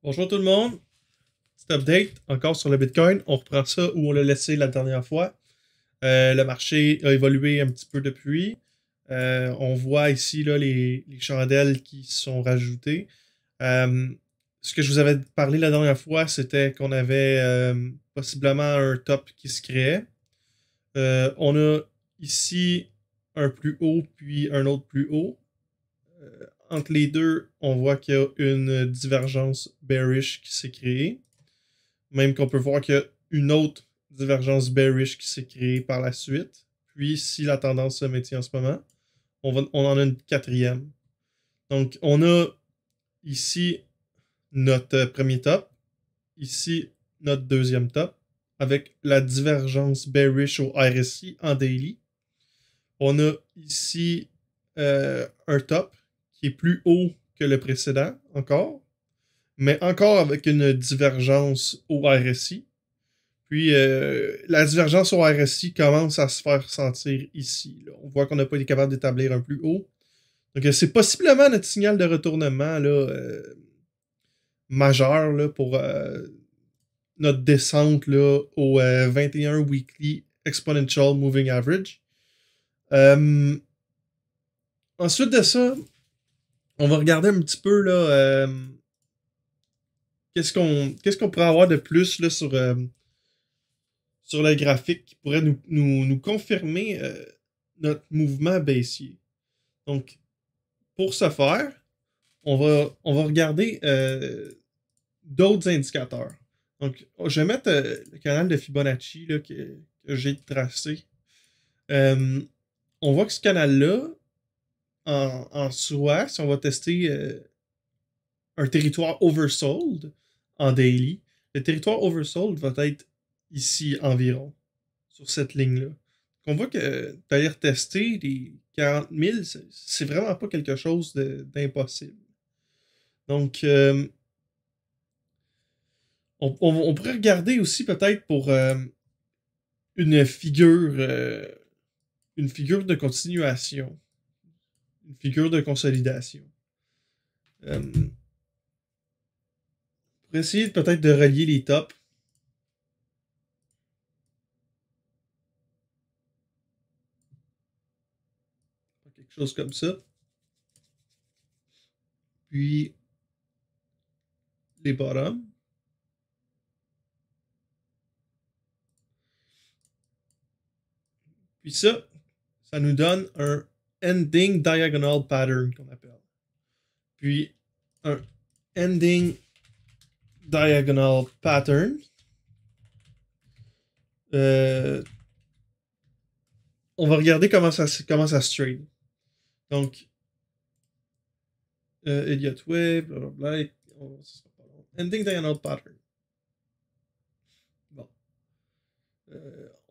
Bonjour tout le monde, petit update encore sur le Bitcoin. On reprend ça où on l'a laissé la dernière fois. Le marché a évolué un petit peu depuis. On voit ici là, les chandelles qui sont rajoutées. Euh, Ce que je vous avais parlé la dernière fois, c'était qu'on avait possiblement un top qui se créait. On a ici un plus haut puis un autre plus haut. Entre les deux, on voit qu'il y a une divergence bearish qui s'est créée. Même qu'on peut voir qu'il y a une autre divergence bearish qui s'est créée par la suite. Puis, si la tendance se maintient en ce moment, on en a une quatrième. Donc, on a ici notre premier top, ici notre deuxième top, avec la divergence bearish au RSI en daily. On a ici un top qui est plus haut que le précédent, encore, mais encore avec une divergence au RSI. Puis la divergence au RSI commence à se faire sentir ici. Là. On voit qu'on n'a pas été capable d'établir un plus haut. Donc c'est possiblement notre signal de retournement là, majeur là, pour notre descente là, au 21 Weekly Exponential Moving Average. Ensuite de ça, on va regarder un petit peu là, qu'est-ce qu'on pourrait avoir de plus là, sur le graphique qui pourrait nous confirmer notre mouvement baissier. Donc, pour ce faire, on va regarder d'autres indicateurs. Donc, je vais mettre le canal de Fibonacci là, que j'ai tracé. On voit que ce canal-là, en soi, si on va tester un territoire oversold en daily, le territoire oversold va être ici environ, sur cette ligne-là. On voit que d'aller retester les 40 000, c'est vraiment pas quelque chose d'impossible. Donc, on pourrait regarder aussi peut-être pour une figure de continuation, une figure de consolidation. Pour essayer peut-être de relier les tops. Quelque chose comme ça. Puis les bottoms. Puis ça nous donne un ending diagonal pattern qu'on appelle. Puis un ending diagonal pattern. On va regarder comment ça se trade. Donc, Elliott Wave, blablabla. Ending diagonal pattern. Bon.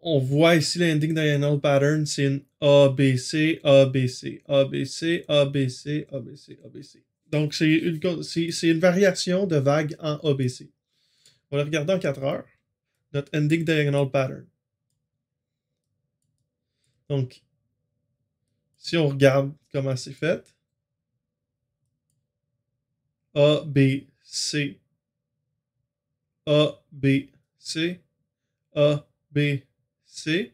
On voit ici l'ending diagonal pattern, c'est une ABC, ABC, ABC, ABC, ABC, ABC. Donc, c'est une variation de vague en ABC. On va le regarder en 4 heures. Notre ending diagonal pattern. Donc, si on regarde comment c'est fait, A, B, C, A, B, C, A, B, C.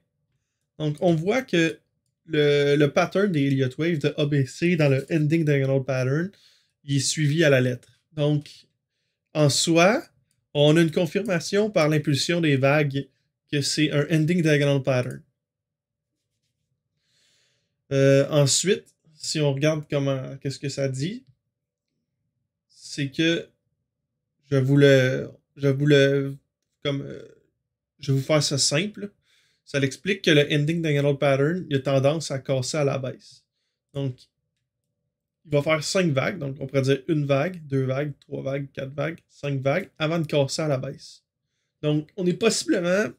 Donc, on voit que le pattern des Elliott Wave de ABC dans le ending diagonal pattern, il est suivi à la lettre. Donc, en soi, on a une confirmation par l'impulsion des vagues que c'est un ending diagonal pattern. Ensuite, si on regarde qu'est-ce que ça dit, c'est que je vais vous faire ça simple. Ça l'explique que le ending diagonal pattern, il a tendance à casser à la baisse. Donc, il va faire 5 vagues. Donc, on pourrait dire une vague, 2 vagues, 3 vagues, 4 vagues, 5 vagues avant de casser à la baisse. Donc, on est possiblement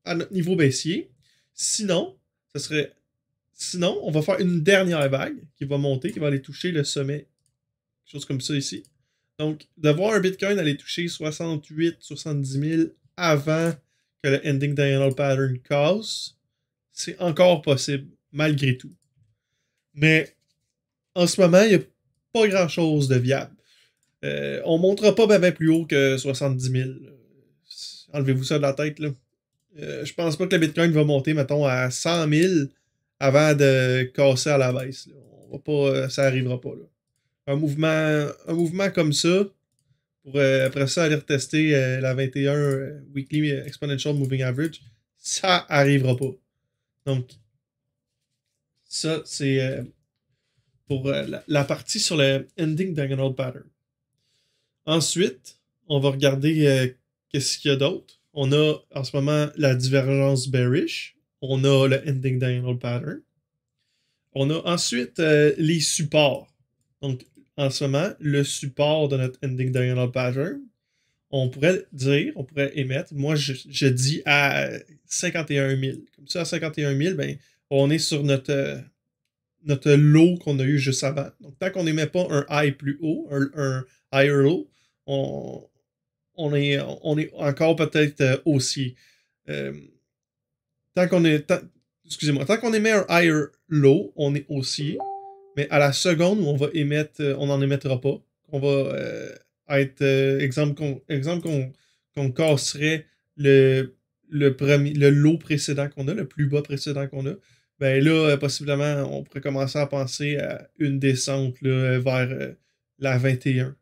à notre niveau baissier. Sinon, on va faire une dernière vague qui va monter, qui va aller toucher le sommet. Quelque chose comme ça ici. Donc, de voir un Bitcoin aller toucher 68, 70 000 avant que le ending diagonal pattern casse, c'est encore possible, malgré tout. Mais en ce moment, il n'y a pas grand-chose de viable. On ne montera pas ben plus haut que 70 000. Enlevez-vous ça de la tête, là. Je pense pas que le Bitcoin va monter, mettons, à 100 000 avant de casser à la baisse. Là. On va pas, ça arrivera pas. Là. Un mouvement comme ça, pour après ça aller retester la 21 Weekly Exponential Moving Average, ça arrivera pas. Donc, ça, c'est pour la partie sur le Ending Diagonal Pattern. Ensuite, on va regarder qu'est-ce qu'il y a d'autre. On a en ce moment la divergence bearish. On a le Ending Diagonal Pattern. On a ensuite les supports. Donc, en ce moment, le support de notre Ending Diagonal Pattern, on pourrait émettre, moi je dis à 51 000. Comme ça, à 51 000, ben, on est sur notre low qu'on a eu juste avant. Donc, tant qu'on n'émet pas un high plus haut, un higher low, on est encore peut-être haussier. Tant qu'on émet un higher low, on est haussier. Mais à la seconde où on va émettre, on n'en émettra pas. On va être, exemple qu'on casserait le low précédent qu'on a, le plus bas précédent qu'on a. Ben là, possiblement, on pourrait commencer à penser à une descente là, vers la 21.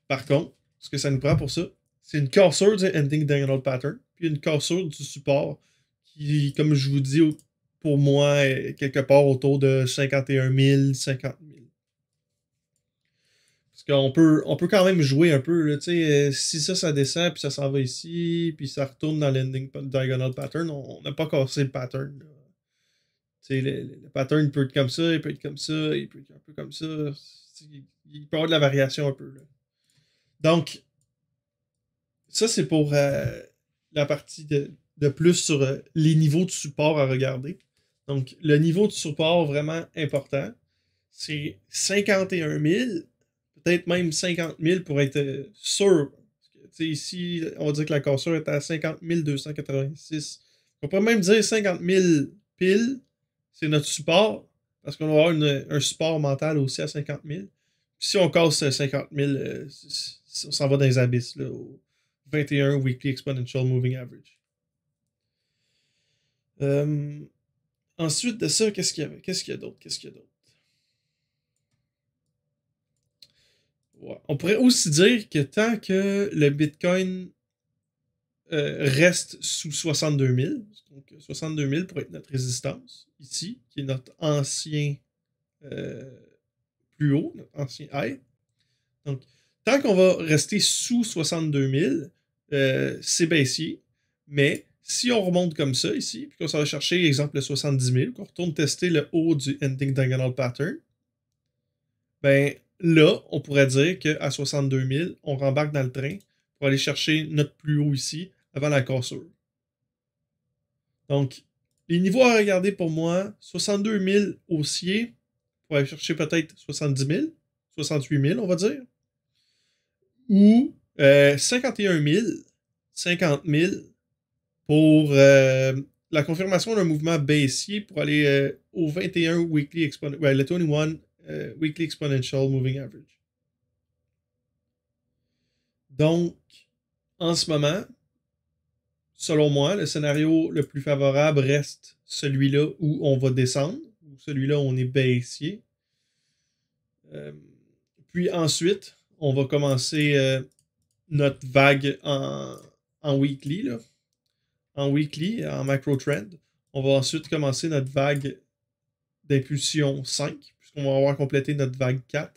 Par contre, ce que ça nous prend pour ça, c'est une cassure du Ending Diagonal Pattern, puis une cassure du support qui, comme je vous dis, pour moi, est quelque part autour de 51 000, 50 000. Parce on peut quand même jouer un peu, là, si ça descend, puis ça s'en va ici, puis ça retourne dans l'Ending Diagonal Pattern, on n'a pas cassé le pattern. Le pattern peut être comme ça, il peut être comme ça, il peut être un peu comme ça. Il peut y avoir de la variation un peu. Là. Donc, ça, c'est pour la partie de plus sur les niveaux de support à regarder. Donc, le niveau de support vraiment important, c'est 51 000, peut-être même 50 000 pour être sûr. Parce que, ici, on va dire que la cassure est à 50 286. On pourrait même dire 50 000 piles, c'est notre support, parce qu'on va avoir un support mental aussi à 50 000. Puis si on casse 50 000, on s'en va dans les abysses, là, au 21 Weekly Exponential Moving Average. Ensuite de ça, qu'est-ce qu'il y a d'autre? Ouais. On pourrait aussi dire que tant que le Bitcoin reste sous 62 000, donc 62 000 pour être notre résistance, ici, qui est notre ancien plus haut, notre ancien high. Donc, tant qu'on va rester sous 62 000, c'est baissier, mais si on remonte comme ça ici, puis qu'on s'en va chercher, exemple, le 70 000, qu'on retourne tester le haut du Ending Diagonal Pattern, ben là, on pourrait dire qu'à 62 000, on rembarque dans le train pour aller chercher notre plus haut ici avant la cassure. Donc, les niveaux à regarder pour moi, 62 000 haussier pour aller chercher peut-être 70 000, 68 000, on va dire. Ou 51 000, 50 000 pour la confirmation d'un mouvement baissier pour aller au 21 Weekly Exponential, le 21 Weekly Exponential Moving Average. Donc, en ce moment, selon moi, le scénario le plus favorable reste celui-là où on va descendre, ou celui-là où on est baissier. Puis ensuite, on va commencer notre vague en weekly, là. En weekly, en macro-trend. On va ensuite commencer notre vague d'impulsion 5, puisqu'on va avoir complété notre vague 4.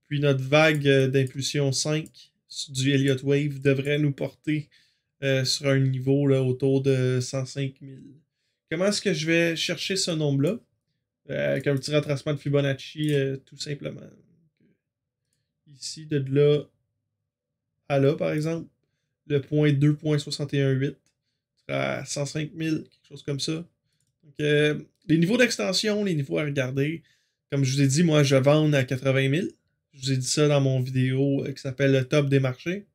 Puis notre vague d'impulsion 5 du Elliott Wave devrait nous porter sur un niveau là, autour de 105 000. Comment est-ce que je vais chercher ce nombre-là? Avec un petit retracement de Fibonacci, tout simplement. Ici, de là à là, par exemple, le point 2.618 sera à 105 000, quelque chose comme ça. Donc, les niveaux d'extension, les niveaux à regarder, comme je vous ai dit, moi, je vends à 80 000. Je vous ai dit ça dans mon vidéo qui s'appelle le top des marchés.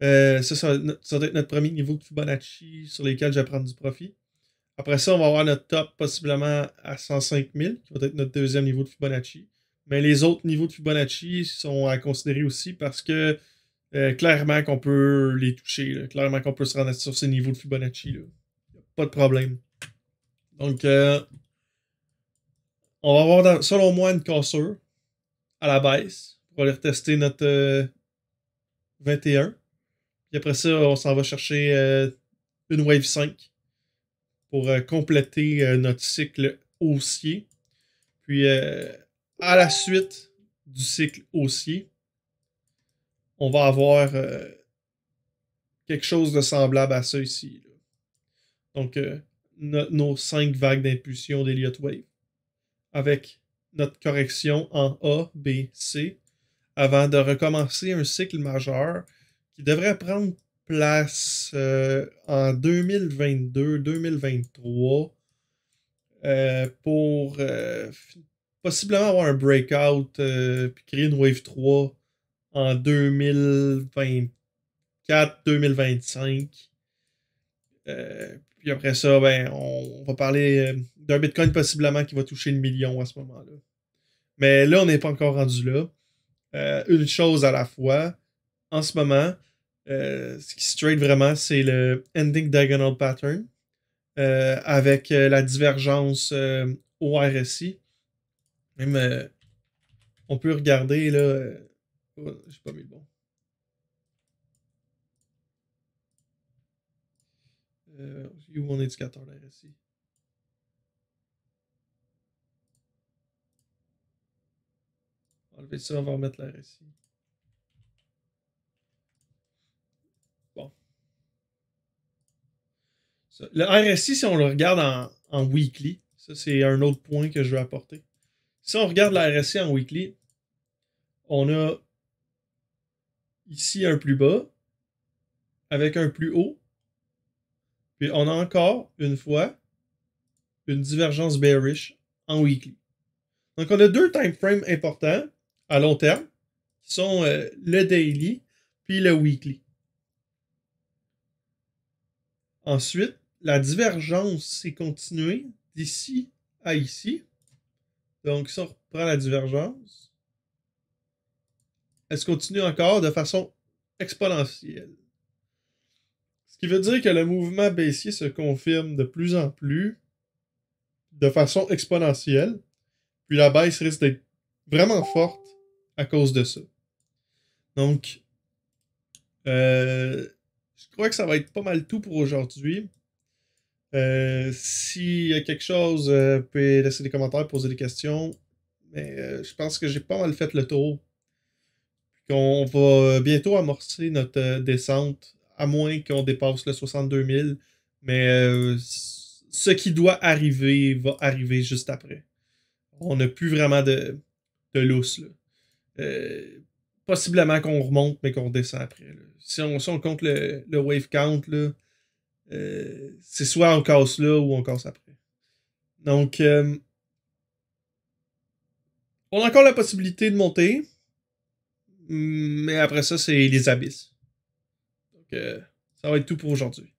Ça va être notre premier niveau de Fibonacci sur lesquels je vais prendre du profit. Après ça, on va avoir notre top possiblement à 105 000, qui va être notre deuxième niveau de Fibonacci. Mais les autres niveaux de Fibonacci sont à considérer aussi parce que clairement qu'on peut les toucher. Là. Clairement qu'on peut se rendre sur ces niveaux de Fibonacci. Là. Pas de problème. Donc, on va avoir, selon moi, une cassure à la baisse pour aller retester notre 21. Puis après ça, on s'en va chercher une Wave 5 pour compléter notre cycle haussier. Puis à la suite du cycle haussier, on va avoir quelque chose de semblable à ça ici. Là. Donc, nos 5 vagues d'impulsion d'Elliott Wave avec notre correction en A, B, C avant de recommencer un cycle majeur qui devrait prendre place en 2022-2023 pour possiblement avoir un breakout puis créer une Wave 3 en 2024-2025. Puis après ça, ben, on va parler d'un Bitcoin possiblement qui va toucher le million à ce moment-là. Mais là, on n'est pas encore rendu là. Une chose à la fois. En ce moment, ce qui se trade vraiment, c'est le Ending Diagonal Pattern avec la divergence au RSI. Même, on peut regarder là. Oh, j'ai pas mis le bon. Où mon indicateur de RSI? Enlever ça, on va remettre la RSI. Bon. Ça. Le RSI, si on le regarde en weekly, ça c'est un autre point que je veux apporter. Si on regarde la RSI en weekly, on a ici un plus bas avec un plus haut. Puis on a encore, une fois, une divergence bearish en weekly. Donc on a deux time frames importants à long terme qui sont le daily puis le weekly. Ensuite, la divergence s'est continuée d'ici à ici. Donc si on reprend la divergence, elle se continue encore de façon exponentielle. Ce qui veut dire que le mouvement baissier se confirme de plus en plus de façon exponentielle. Puis la baisse risque d'être vraiment forte à cause de ça. Donc, je crois que ça va être pas mal tout pour aujourd'hui. S'il y a quelque chose, vous pouvez laisser des commentaires, poser des questions. Mais je pense que j'ai pas mal fait le tour. Puis qu'on va bientôt amorcer notre descente, à moins qu'on dépasse le 62 000. Mais ce qui doit arriver va arriver juste après. On n'a plus vraiment de lousse. Là. Possiblement qu'on remonte, mais qu'on descend après. Là. Si on compte le wave count, là, c'est soit on casse là ou on casse après. Donc, on a encore la possibilité de monter, mais après ça, c'est les abysses. Donc, ça va être tout pour aujourd'hui.